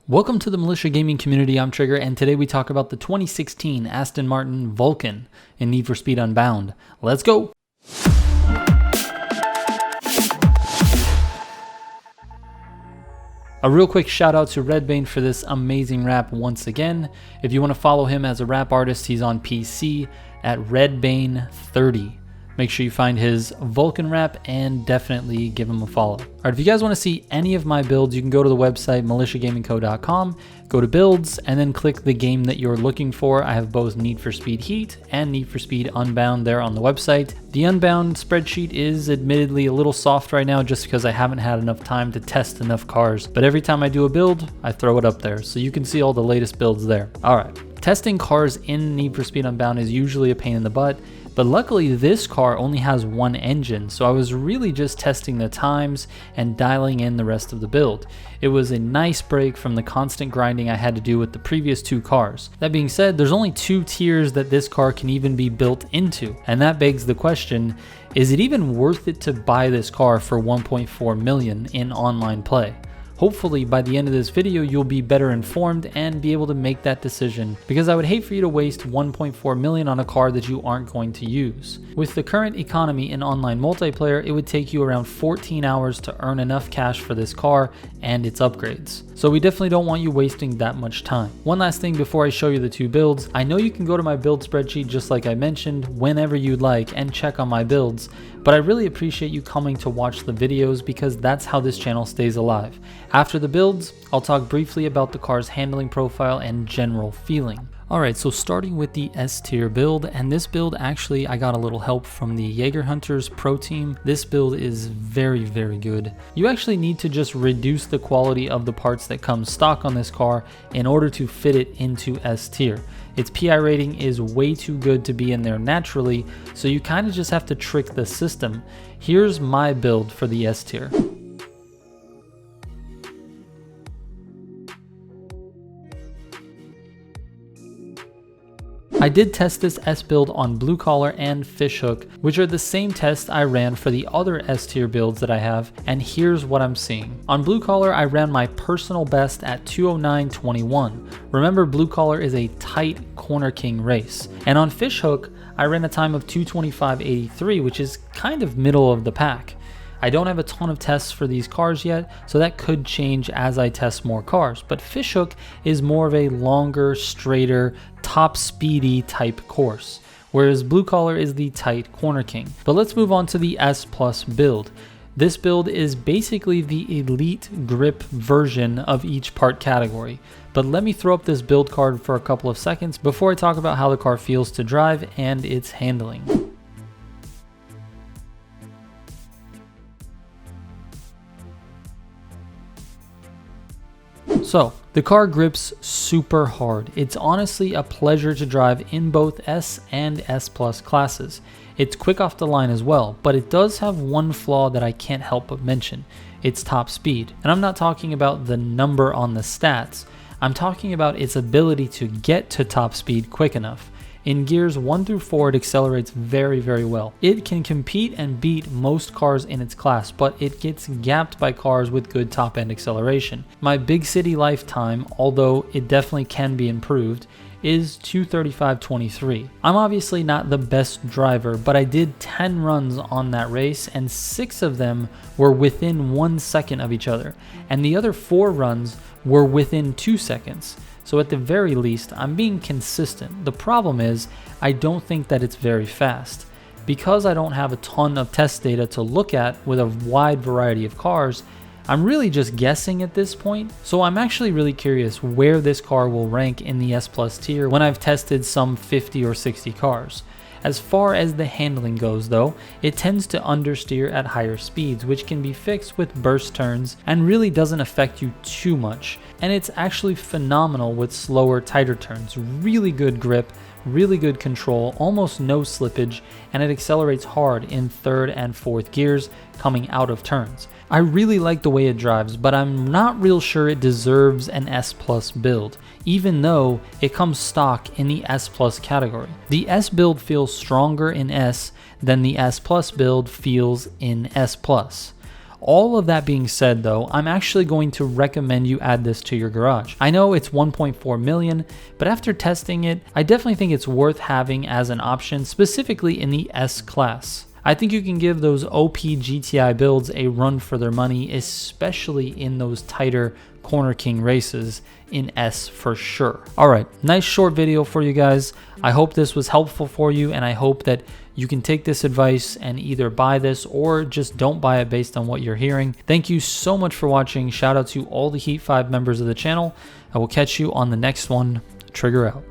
Welcome to the Militia Gaming community. I'm Trigger, and today we talk about the 2016 Aston Martin Vulcan in Need for Speed Unbound. Let's go! A real quick shout out to Redbane for this amazing rap once again. If you want to follow him as a rap artist, he's on PC at Redbane30. Make sure you find his Vulcan rap and definitely give him a follow. Alright, if you guys want to see any of my builds, you can go to the website militiagamingco.com, go to builds, and then click the game that you're looking for. I have both Need for Speed Heat and Need for Speed Unbound there on the website. The Unbound spreadsheet is admittedly a little soft right now just because I haven't had enough time to test enough cars, but every time I do a build, I throw it up there, so you can see all the latest builds there. Alright, testing cars in Need for Speed Unbound is usually a pain in the butt, but luckily this car only has one engine, so I was really just testing the times and dialing in the rest of the build. It was a nice break from the constant grinding I had to do with the previous two cars. That being said, there's only 2 tiers that this car can even be built into, and that begs the question, is it even worth it to buy this car for 1.4 million in online play? Hopefully by the end of this video you'll be better informed and be able to make that decision, because I would hate for you to waste 1.4 million on a car that you aren't going to use. With the current economy in online multiplayer, it would take you around 14 hours to earn enough cash for this car and its upgrades. So we definitely don't want you wasting that much time. One last thing before I show you the 2 builds, I know you can go to my build spreadsheet just like I mentioned whenever you'd like and check on my builds, but I really appreciate you coming to watch the videos because that's how this channel stays alive. After the builds, I'll talk briefly about the car's handling profile and general feeling. Alright, so starting with the S tier build, and this build actually I got a little help from the Jaeger Hunters Pro Team. This build is very good. You actually need to just reduce the quality of the parts that come stock on this car in order to fit it into S tier. Its PI rating is way too good to be in there naturally, so you kind of just have to trick the system. Here's my build for the S tier. I did test this S build on Blue Collar and Fishhook, which are the same tests I ran for the other S tier builds that I have, and here's what I'm seeing. On Blue Collar, I ran my personal best at 209.21. Remember, Blue Collar is a tight Corner King race. And on Fishhook, I ran a time of 225.83, which is kind of middle of the pack. I don't have a ton of tests for these cars yet, so that could change as I test more cars, but Fishhook is more of a longer, straighter, top speedy type course, whereas Blue Collar is the tight Corner King. But let's move on to the S Plus build. This build is basically the elite grip version of each part category, but let me throw up this build card for a couple of seconds before I talk about how the car feels to drive and its handling. So, the car grips super hard. It's honestly a pleasure to drive in both S and S Plus classes. It's quick off the line as well, but it does have one flaw that I can't help but mention. Its top speed. And I'm not talking about the number on the stats. I'm talking about its ability to get to top speed quick enough. In gears 1 through 4, it accelerates very well. It can compete and beat most cars in its class, but it gets gapped by cars with good top end acceleration. My big city lifetime, although it definitely can be improved, is 235.23. I'm obviously not the best driver, but I did 10 runs on that race and 6 of them were within 1 second of each other, and the other 4 runs were within 2 seconds. So at the very least, I'm being consistent. The problem is, I don't think that it's very fast. Because I don't have a ton of test data to look at with a wide variety of cars, I'm really just guessing at this point. So I'm actually really curious where this car will rank in the S Plus tier when I've tested some 50 or 60 cars. As far as the handling goes though, it tends to understeer at higher speeds, which can be fixed with burst turns and really doesn't affect you too much. And it's actually phenomenal with slower, tighter turns. Really good grip, really good control, almost no slippage, and it accelerates hard in 3rd and 4th gears coming out of turns. I really like the way it drives, but I'm not real sure it deserves an S Plus build, even though it comes stock in the S Plus category. The S build feels stronger in S than the S Plus build feels in S Plus. All of that being said though, I'm actually going to recommend you add this to your garage. I know it's 1.4 million, but after testing it, I definitely think it's worth having as an option, specifically in the S class. I think you can give those OP GTI builds a run for their money, especially in those tighter Corner King races in S for sure. All right, nice short video for you guys. I hope this was helpful for you, and I hope that you can take this advice and either buy this or just don't buy it based on what you're hearing. Thank you so much for watching. Shout out to all the Heat 5 members of the channel. I will catch you on the next one. Trigger out.